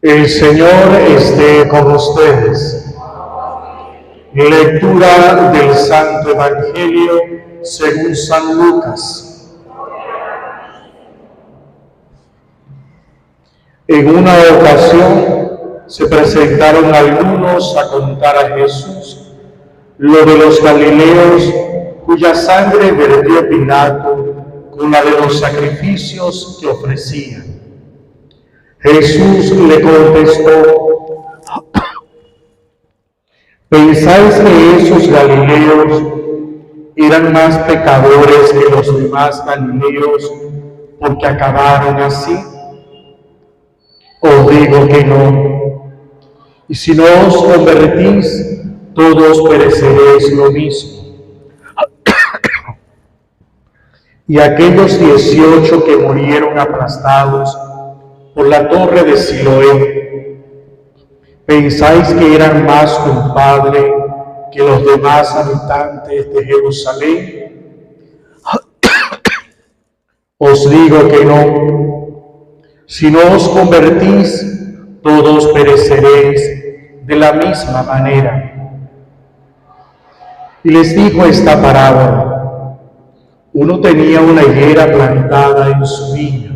El Señor esté con ustedes. Lectura del Santo Evangelio según San Lucas. En una ocasión se presentaron algunos a contar a Jesús lo de los galileos cuya sangre vertió Pilato con la de los sacrificios que ofrecían. Jesús le contestó: ¿pensáis que esos galileos eran más pecadores que los demás galileos porque acabaron así? Os digo que no. Y si no os convertís, todos pereceréis lo mismo. Y aquellos 18 que murieron aplastados por la torre de Siloé, ¿pensáis que eran más culpables que los demás habitantes de Jerusalén? Os digo que no. Si no os convertís, todos pereceréis de la misma manera. Y les dijo esta parábola: uno tenía una higuera plantada en su viña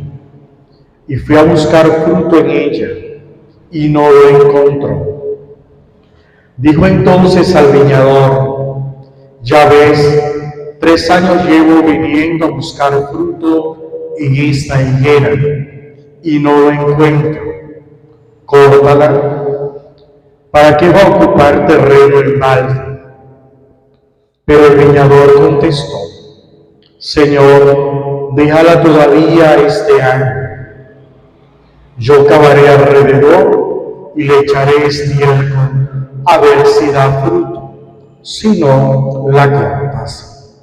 y fue a buscar fruto en ella y no lo encontró. Dijo entonces al viñador: ya ves, 3 años llevo viniendo a buscar fruto en esta higuera y no lo encuentro. Córtala. ¿Para qué va a ocupar terreno en balde? Pero el viñador contestó: Señor, déjala todavía este año. Yo cavaré alrededor y le echaré estiércol a ver si da fruto, si no, la cortas.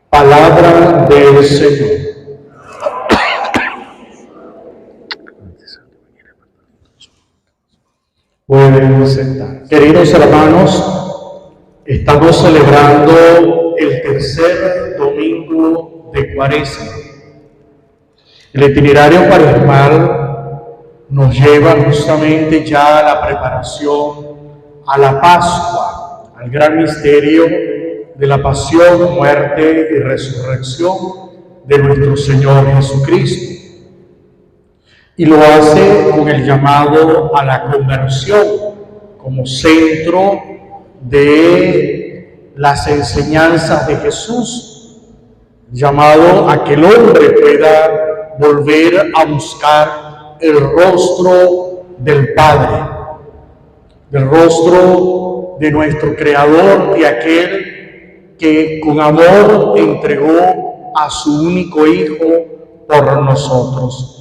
Palabra del Señor. Pueden sentar. Queridos hermanos, estamos celebrando el tercer domingo de Cuaresma. El itinerario cuaresmal nos lleva justamente ya a la preparación a la Pascua, al gran misterio de la pasión, muerte y resurrección de nuestro Señor Jesucristo. Y lo hace con el llamado a la conversión como centro de las enseñanzas de Jesús, llamado a que el hombre pueda volver a buscar el rostro del Padre, del rostro de nuestro Creador, de aquel que con amor entregó a su único Hijo por nosotros.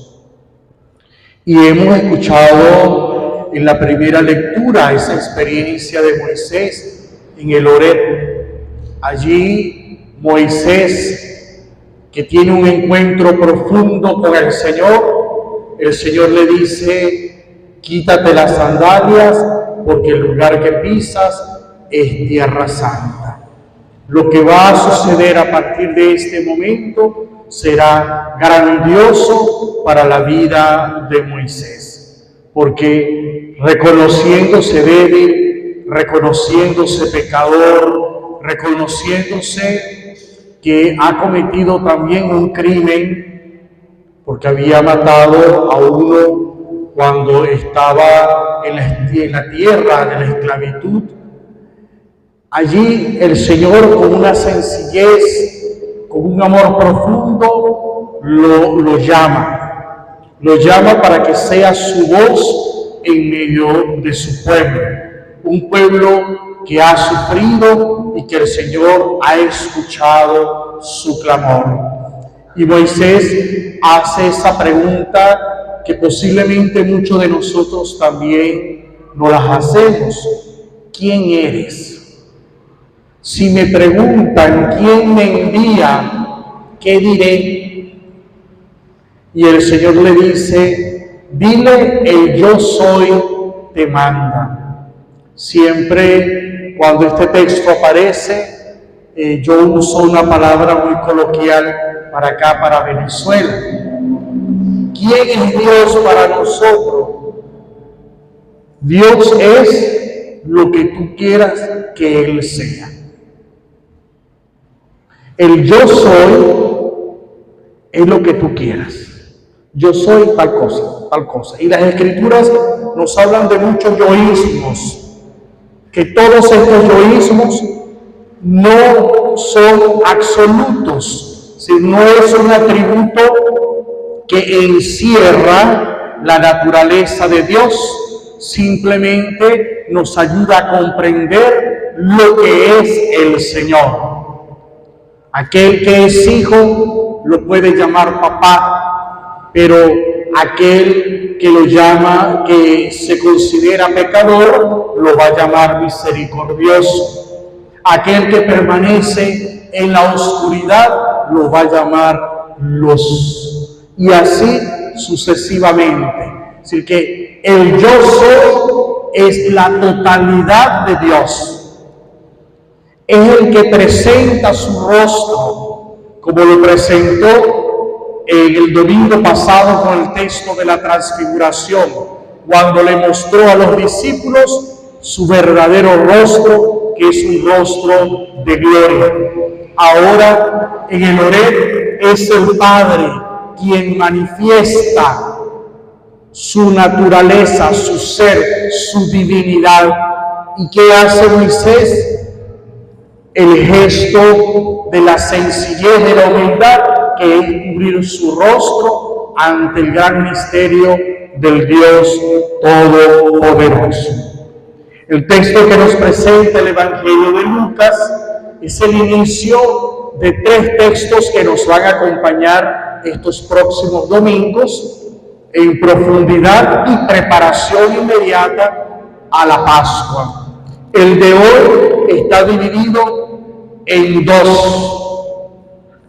Y hemos escuchado en la primera lectura esa experiencia de Moisés en el Horeb. Allí Moisés, que tiene un encuentro profundo con el Señor le dice: quítate las sandalias porque el lugar que pisas es tierra santa. Lo que va a suceder a partir de este momento será grandioso para la vida de Moisés, porque reconociéndose débil, reconociéndose pecador, reconociéndose que ha cometido también un crimen, porque había matado a uno cuando estaba en la tierra de la esclavitud. Allí el Señor, con una sencillez, con un amor profundo, lo llama para que sea su voz en medio de su pueblo, un pueblo que ha sufrido y que el Señor ha escuchado su clamor. Y Moisés hace esa pregunta que posiblemente muchos de nosotros también nos las hacemos: ¿quién eres? Si me preguntan quién me envía, ¿qué diré? Y el Señor le dice: dile, el yo soy te manda. Siempre cuando este texto aparece, yo uso una palabra muy coloquial para acá, para Venezuela. ¿Quién es Dios para nosotros? Dios es lo que tú quieras que Él sea. El yo soy es lo que tú quieras. Yo soy tal cosa, tal cosa. Y las Escrituras nos hablan de muchos yoísmos, que todos estos yoísmos no son absolutos, sino es un atributo que encierra la naturaleza de Dios. Simplemente nos ayuda a comprender lo que es el Señor. Aquel que es hijo lo puede llamar papá, pero aquel que lo llama, que se considera pecador, lo va a llamar misericordioso. Aquel que permanece en la oscuridad lo va a llamar luz. Y así sucesivamente. Es decir, que el yo soy es la totalidad de Dios. Es el que presenta su rostro, como lo presentó en el domingo pasado con el texto de la transfiguración, cuando le mostró a los discípulos su verdadero rostro, que es un rostro de gloria. Ahora, en el Oreb, es el Padre quien manifiesta su naturaleza, su ser, su divinidad. ¿Y qué hace Moisés? El gesto de la sencillez, de la humildad, que es cubrir su rostro ante el gran misterio del Dios Todopoderoso. El texto que nos presenta el Evangelio de Lucas es el inicio de 3 textos que nos van a acompañar estos próximos domingos en profundidad y preparación inmediata a la Pascua. El de hoy está dividido en 2.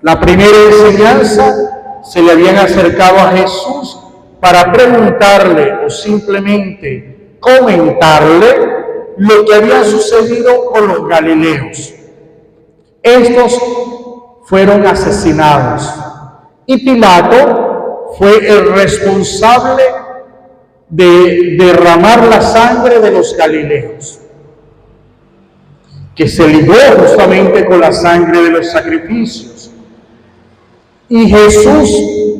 La primera enseñanza se le habían acercado a Jesús para preguntarle o simplemente comentarle lo que había sucedido con los galileos. Estos fueron asesinados y Pilato fue el responsable de derramar la sangre de los galileos, que se ligó justamente con la sangre de los sacrificios. Y Jesús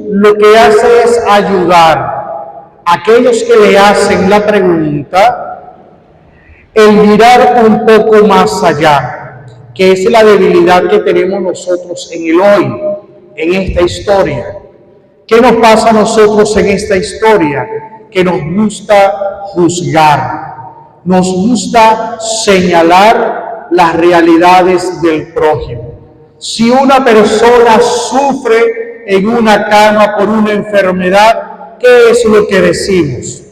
lo que hace es ayudar a aquellos que le hacen la pregunta, el mirar un poco más allá, que es la debilidad que tenemos nosotros en el hoy, en esta historia. ¿Qué nos pasa a nosotros en esta historia? Que nos gusta juzgar, nos gusta señalar las realidades del prójimo. Si una persona sufre en una cama por una enfermedad, ¿qué es lo que decimos?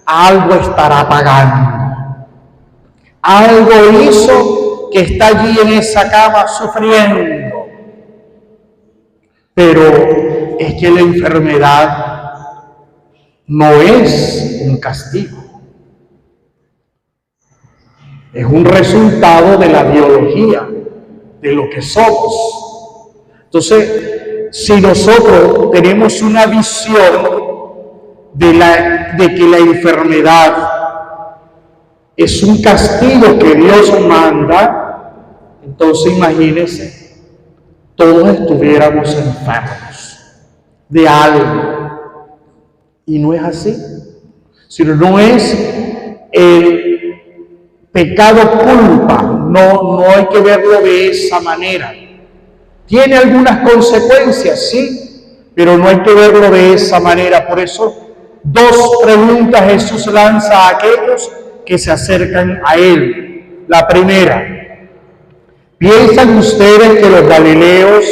Algo estará pagando. Algo hizo que está allí en esa cama sufriendo. Pero es que la enfermedad no es un castigo. Es un resultado de la biología, de lo que somos. Entonces, si nosotros tenemos una visión de que la enfermedad es un castigo que Dios manda, entonces imagínense, todos estuviéramos enfermos de algo. Y no es así, sino no es el pecado culpa, no hay que verlo de esa manera. Tiene algunas consecuencias, sí, pero no hay que verlo de esa manera. Por eso, 2 preguntas Jesús lanza a aquellos que se acercan a Él. La primera: ¿piensan ustedes que los galileos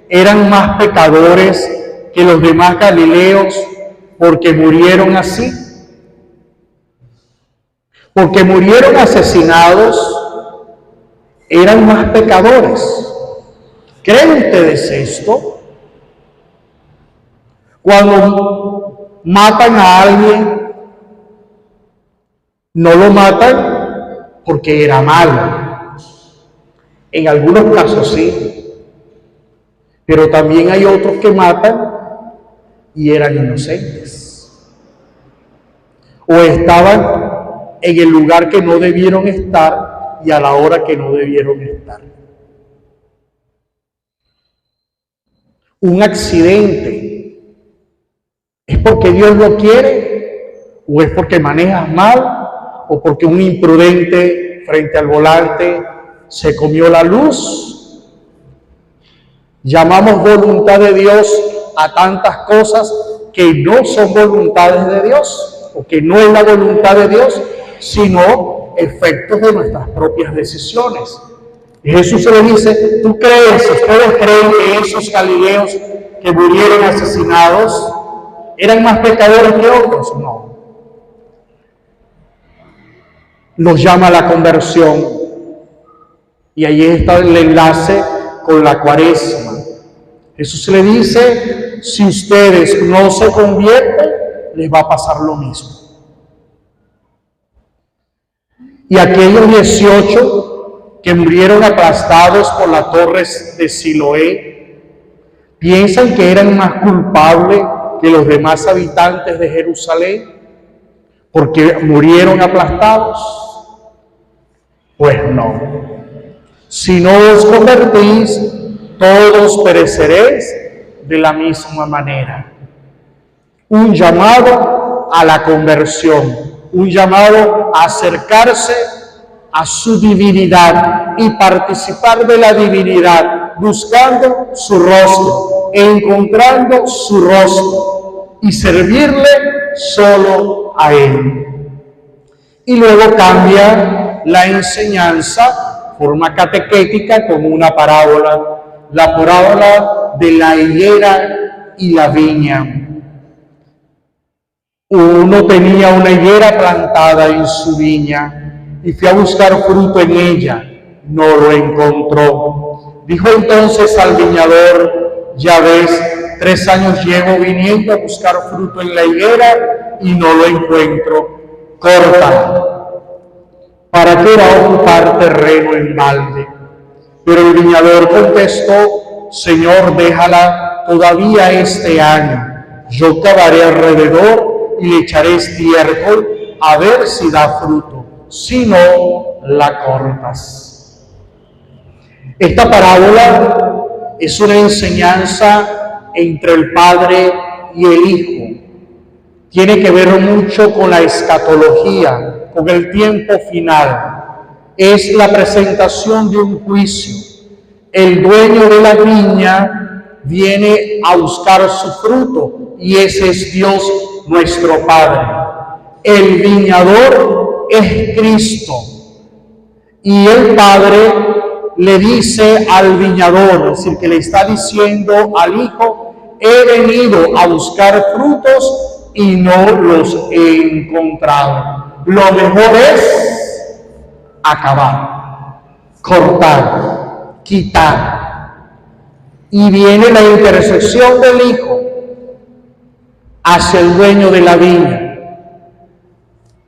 eran más pecadores que los demás galileos porque murieron así? Porque murieron asesinados, eran más pecadores. ¿Creen ustedes esto? Cuando matan a alguien, no lo matan porque era malo. En algunos casos sí, pero también hay otros que matan y eran inocentes. o estaban en el lugar que no debieron estar y a la hora que no debieron estar. Un accidente, ¿es porque Dios lo quiere? ¿O es porque manejas mal? ¿O porque un imprudente frente al volante se comió la luz? Llamamos voluntad de Dios a tantas cosas que no son voluntades de Dios, o que no es la voluntad de Dios, sino efectos de nuestras propias decisiones. Y Jesús se le dice, ¿tú crees, ustedes creen que esos galileos que murieron asesinados eran más pecadores que otros? No. Los llama a la conversión. Y ahí está el enlace con la Cuaresma. Jesús le dice, si ustedes no se convierten, les va a pasar lo mismo. Y aquellos 18 que murieron aplastados por las torres de Siloé, piensan que eran más culpables que los demás habitantes de Jerusalén porque murieron aplastados. Pues no. Si no os convertís, todos pereceréis de la misma manera. Un llamado a la conversión, un llamado a acercarse a su divinidad y participar de la divinidad, buscando su rostro, encontrando su rostro y servirle solo a Él. Y luego cambia la enseñanza, forma catequética, con una parábola, la parábola de la higuera y la viña. Uno tenía una higuera plantada en su viña y fue a buscar fruto en ella, no lo encontró. Dijo entonces al viñador, ya ves, 3 años llevo viniendo a buscar fruto en la higuera y no lo encuentro. Córtala. ¿Para qué va a ocupar terreno en balde? Pero el viñador contestó, Señor, déjala todavía este año. Yo cavaré alrededor y le echaré estiércol a ver si da fruto. Si no, la cortas. Esta parábola es una enseñanza entre el Padre y el Hijo. Tiene que ver mucho con la escatología, con el tiempo final. Es la presentación de un juicio. El dueño de la viña viene a buscar su fruto y ese es Dios nuestro Padre. El viñador es Cristo y el Padre le dice al viñador, es decir, que le está diciendo al Hijo, he venido a buscar frutos y no los he encontrado. Lo mejor es acabar, cortar, quitar. Y viene la intercesión del Hijo hacia el dueño de la viña.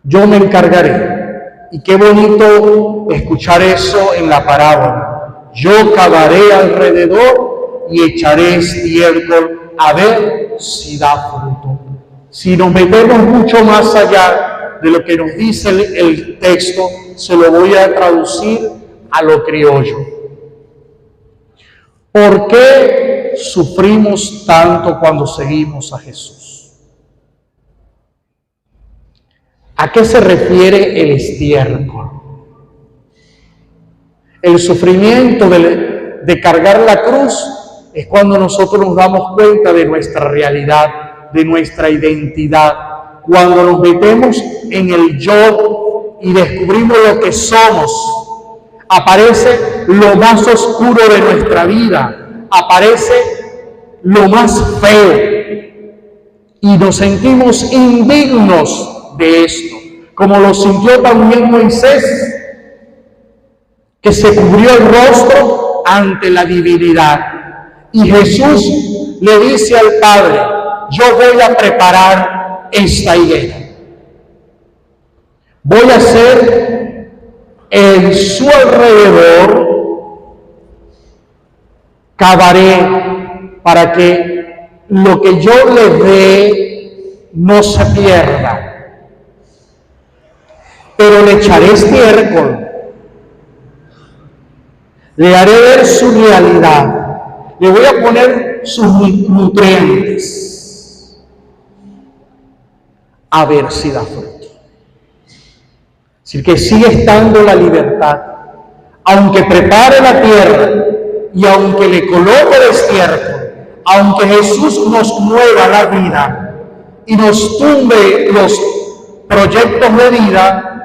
Yo me encargaré. Y qué bonito escuchar eso en la parábola. Yo cavaré alrededor y echaré estiércol a ver si da fruto. Si nos metemos mucho más allá de lo que nos dice el texto, se lo voy a traducir a lo criollo. ¿Por qué sufrimos tanto cuando seguimos a Jesús? ¿A qué se refiere el estiércol? El sufrimiento de cargar la cruz es cuando nosotros nos damos cuenta de nuestra realidad, de nuestra identidad. Cuando nos metemos en el yo y descubrimos lo que somos, aparece lo más oscuro de nuestra vida, aparece lo más feo y nos sentimos indignos de esto, como lo sintió también Moisés, que se cubrió el rostro ante la divinidad. Y Jesús le dice al Padre, yo voy a preparar esta higuera. Voy a hacer en su alrededor, cavaré para que lo que yo le dé no se pierda. pero le echaré estiércol, le haré ver su realidad, le voy a poner sus nutrientes, a ver si da fruto. Así que sigue estando la libertad, aunque prepare la tierra y aunque le coloque el estiércol, aunque Jesús nos mueva la vida y nos tumbe los proyectos de vida,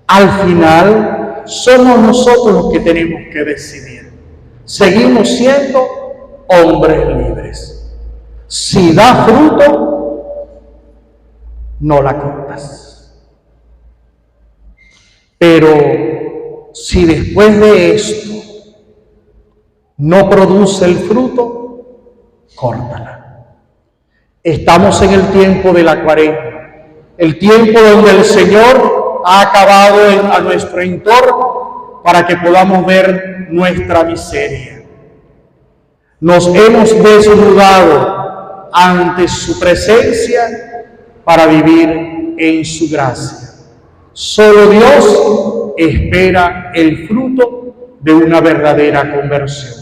al final somos nosotros los que tenemos que decidir. Seguimos siendo hombres libres. Si da fruto, no la cortas. Pero si después de esto no produce el fruto, córtala. Estamos en el tiempo de la cuaresma, el tiempo donde el Señor ha acabado a nuestro entorno para que podamos ver nuestra miseria. Nos hemos desnudado ante su presencia para vivir en su gracia. Solo Dios espera el fruto de una verdadera conversión.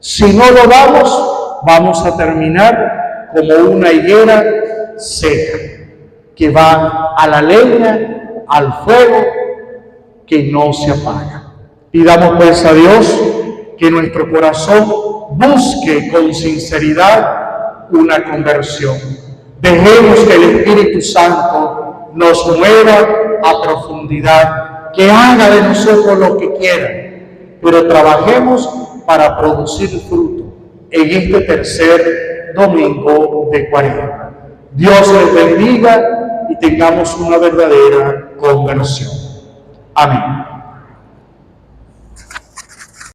Si no lo damos, vamos a terminar como una higuera seca, que va a la leña, al fuego, que no se apaga. Pidamos pues a Dios que nuestro corazón busque con sinceridad una conversión. Dejemos que el Espíritu Santo nos mueva a profundidad, que haga de nosotros lo que quiera, pero trabajemos para producir fruto en este tercer domingo de Cuaresma. Dios les bendiga y tengamos una verdadera conversión. Amén.